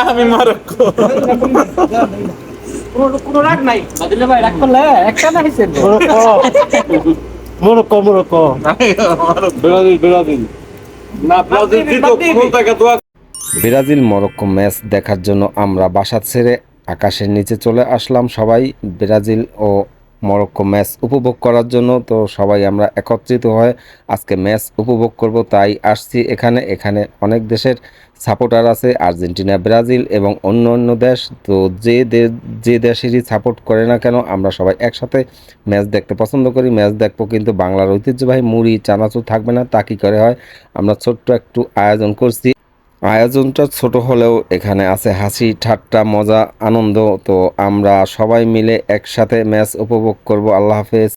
আমি মরক্কো কোনো রাগ নাই বাদিলে ভাই রাগ করলে একটা না হিসেব মরক্কো ব্রাজিল না ব্রাজিল জিতো কোন টাকা দোয়া। ব্রাজিল মরক্কো ম্যাচ দেখার জন্য আমরা বাসা ছেড়ে আকাশের নিচে চলে আসলাম সবাই ব্রাজিল ও মরক্কো ম্যাচ উপভোগ করার জন্য। তো সবাই আমরা একত্রিত হয়ে আজকে ম্যাচ উপভোগ করব, তাই আসছি এখানে অনেক দেশের সাপোর্টার আছে, আর্জেন্টিনা, ব্রাজিল এবং অন্য অন্য দেশ। তো যে দেশেরই সাপোর্ট করে না কেন আমরা সবাই একসাথে ম্যাচ দেখতে পছন্দ করি। ম্যাচ দেখবো, কিন্তু বাংলার ঐতিহ্যবাহী মুড়ি চানাচুর থাকবে না, তা কি করে হয়। আমরা ছোট্ট একটু আয়োজন করছি। আয়োজনটা ছোট হলেও এখানে আছে হাসি ঠাট্টা মজা আনন্দ। তো আমরা সবাই মিলে একসাথে ম্যাচ উপভোগ করব। আল্লাহ হাফেজ।